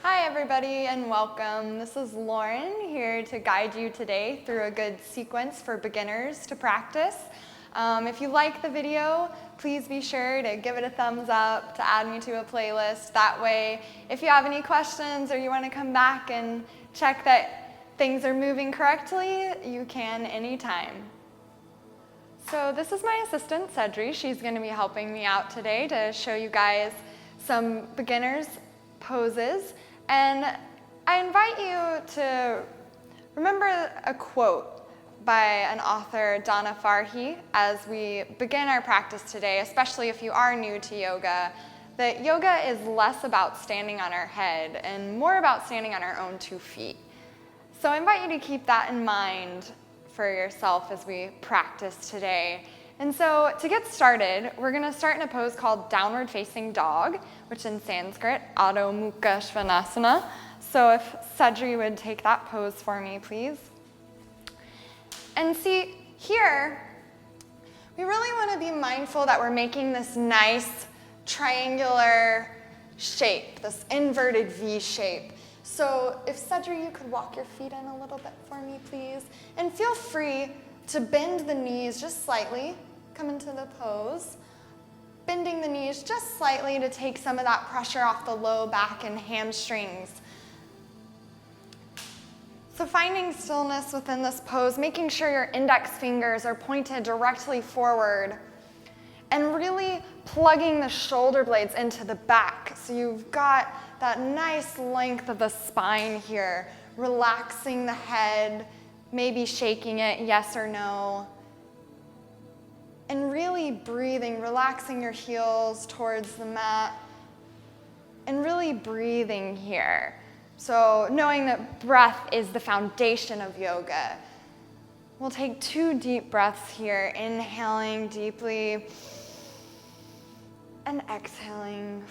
Hi everybody and welcome. This is Lauren here to guide you today through a good sequence for beginners to practice. If you like the video, please be sure to give it a thumbs up, to add me to a playlist. That way, if you have any questions or you want to come back and check that things are moving correctly, you can anytime. So this is my assistant, Cedri. She's going to be helping me out today to show you guys some beginners poses. And I invite you to remember a quote by an author, Donna Farhi, as we begin our practice today, especially if you are new to yoga, that yoga is less about standing on our head and more about standing on our own 2 feet. So I invite you to keep that in mind for yourself as we practice today. And so to get started, we're going to start in a pose called downward facing dog, which in Sanskrit, Adho Mukha Svanasana. So if Cedri would take that pose for me, please. And see, here, we really want to be mindful that we're making this nice triangular shape, this inverted V shape. So if Cedri, you could walk your feet in a little bit for me, please. And feel free to bend the knees just slightly. Come into the pose. Bending the knees just slightly to take some of that pressure off the low back and hamstrings. So finding stillness within this pose, making sure your index fingers are pointed directly forward, and really plugging the shoulder blades into the back. So you've got that nice length of the spine here, relaxing the head, maybe shaking it, yes or no. And really breathing, relaxing your heels towards the mat, and really breathing here. So knowing that breath is the foundation of yoga. We'll take 2 deep breaths here, inhaling deeply and exhaling.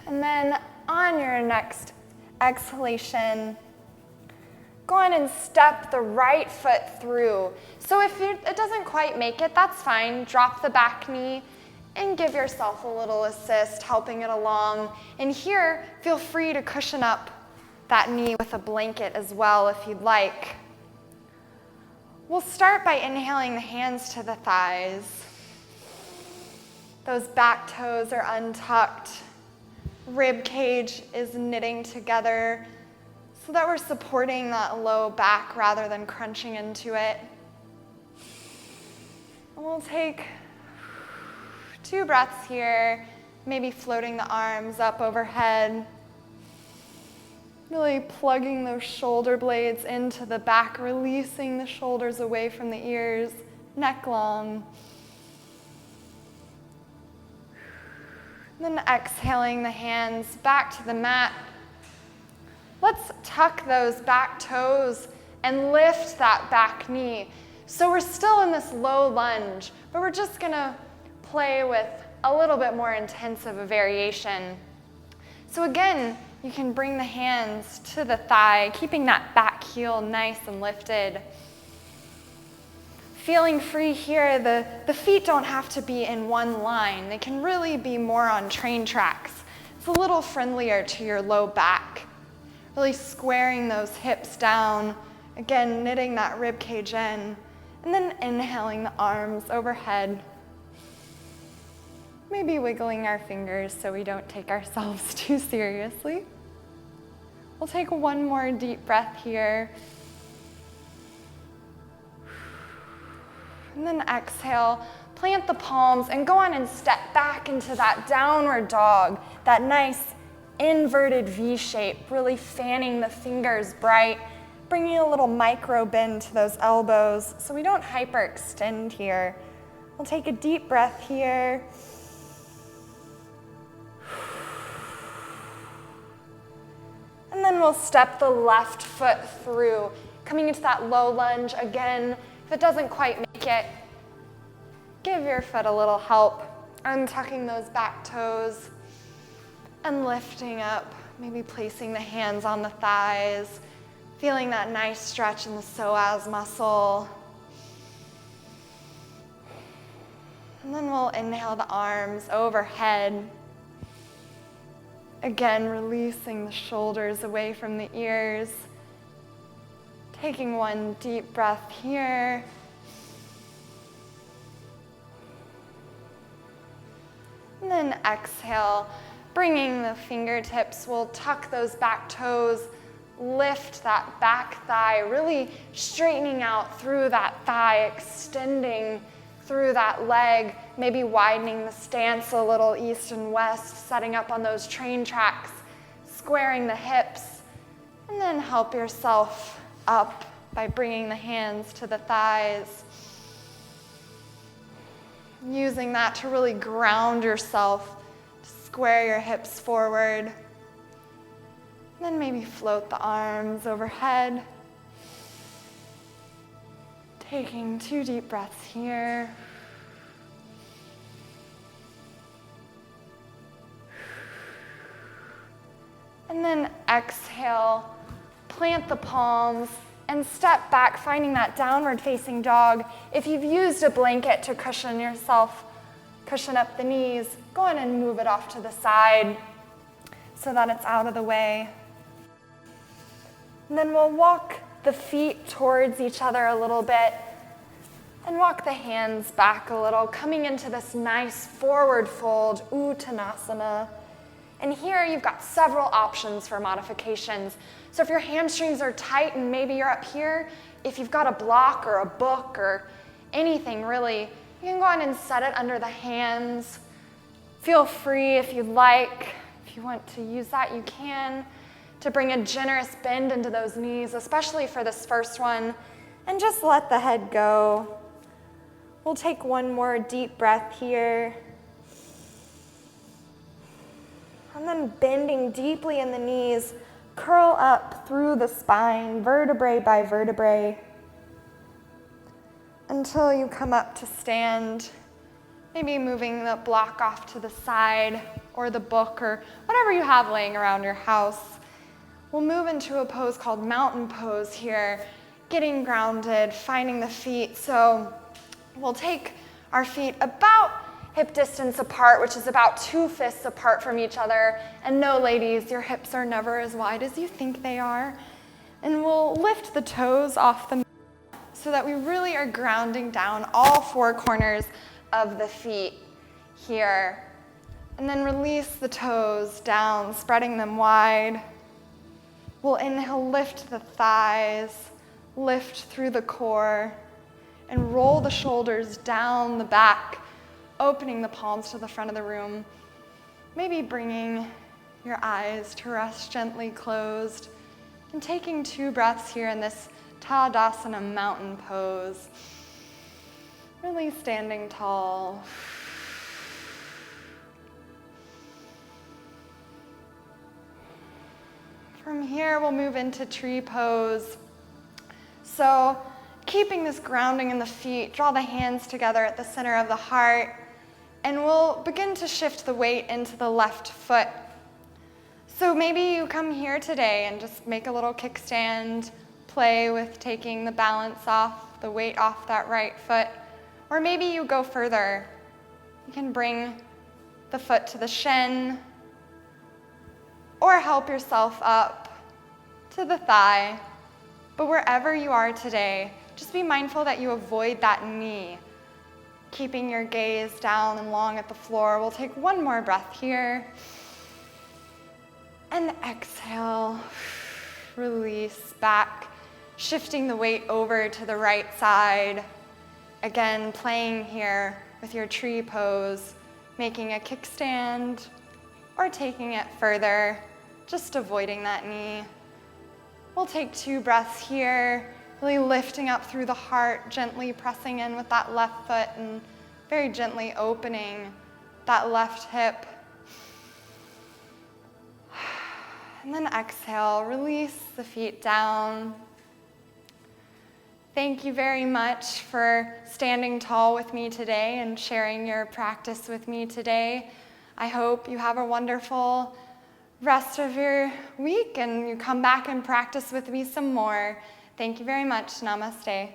And then on your next exhalation, go on and step the right foot through. So if it doesn't quite make it, that's fine. Drop the back knee and give yourself a little assist, helping it along. And here, feel free to cushion up that knee with a blanket as well if you'd like. We'll start by inhaling the hands to the thighs. Those back toes are untucked. Rib cage is knitting together so that we're supporting that low back rather than crunching into it. And we'll take 2 breaths here, maybe floating the arms up overhead. Really plugging those shoulder blades into the back, releasing the shoulders away from the ears, neck long. And then exhaling the hands back to the mat. Let's tuck those back toes and lift that back knee. So we're still in this low lunge, but we're just gonna play with a little bit more intensive a variation. So again, you can bring the hands to the thigh, keeping that back heel nice and lifted. Feeling free here, the feet don't have to be in one line. They can really be more on train tracks. It's a little friendlier to your low back. Really squaring those hips down. Again, knitting that rib cage in. And then inhaling the arms overhead. Maybe wiggling our fingers so we don't take ourselves too seriously. We'll take 1 more deep breath here. And then exhale, plant the palms and go on and step back into that downward dog, that nice inverted V shape, really fanning the fingers bright, bringing a little micro bend to those elbows so we don't hyperextend here. We'll take a deep breath here. And then we'll step the left foot through, coming into that low lunge again. If it doesn't quite make it, give your foot a little help, untucking those back toes and lifting up, maybe placing the hands on the thighs, feeling that nice stretch in the psoas muscle. And then we'll inhale the arms overhead. Again, releasing the shoulders away from the ears. Taking one deep breath here. And then exhale, bringing the fingertips. We'll tuck those back toes, lift that back thigh, really straightening out through that thigh, extending through that leg, maybe widening the stance a little east and west, setting up on those train tracks, squaring the hips, and then help yourself up by bringing the hands to the thighs. Using that to really ground yourself, square your hips forward. Then maybe float the arms overhead. Taking 2 deep breaths here. And then exhale, plant the palms and step back, finding that downward facing dog. If you've used a blanket to cushion yourself, cushion up the knees, go ahead and move it off to the side so that it's out of the way. And then we'll walk the feet towards each other a little bit and walk the hands back a little, coming into this nice forward fold, Uttanasana. And here you've got several options for modifications. So if your hamstrings are tight and maybe you're up here, if you've got a block or a book or anything really, you can go ahead and set it under the hands. Feel free if you'd like, if you want to use that, you can, to bring a generous bend into those knees, especially for this first one, and just let the head go. We'll take one more deep breath here. And then bending deeply in the knees, curl up through the spine, vertebrae by vertebrae, until you come up to stand, maybe moving the block off to the side or the book or whatever you have laying around your house. We'll move into a pose called mountain pose here, getting grounded, finding the feet. So we'll take our feet about hip distance apart, which is about 2 fists apart from each other. And no, ladies, your hips are never as wide as you think they are. And we'll lift the toes off the mat so that we really are grounding down all 4 corners of the feet here. And then release the toes down, spreading them wide. We'll inhale, lift the thighs, lift through the core, and roll the shoulders down the back, opening the palms to the front of the room. Maybe bringing your eyes to rest gently closed, and taking 2 breaths here in this Tadasana mountain pose. Really standing tall. From here, we'll move into tree pose. So keeping this grounding in the feet, draw the hands together at the center of the heart, and we'll begin to shift the weight into the left foot. So maybe you come here today and just make a little kickstand, play with taking the balance off, the weight off that right foot. Or maybe you go further. You can bring the foot to the shin, or help yourself up to the thigh. But wherever you are today, just be mindful that you avoid that knee. Keeping your gaze down and long at the floor. We'll take 1 more breath here. And exhale, release back, shifting the weight over to the right side. Again, playing here with your tree pose, making a kickstand or taking it further, just avoiding that knee. We'll take 2 breaths here, really lifting up through the heart, gently pressing in with that left foot and very gently opening that left hip. And then exhale, release the feet down. Thank you very much for standing tall with me today and sharing your practice with me today. I hope you have a wonderful rest of your week and you come back and practice with me some more. Thank you very much. Namaste.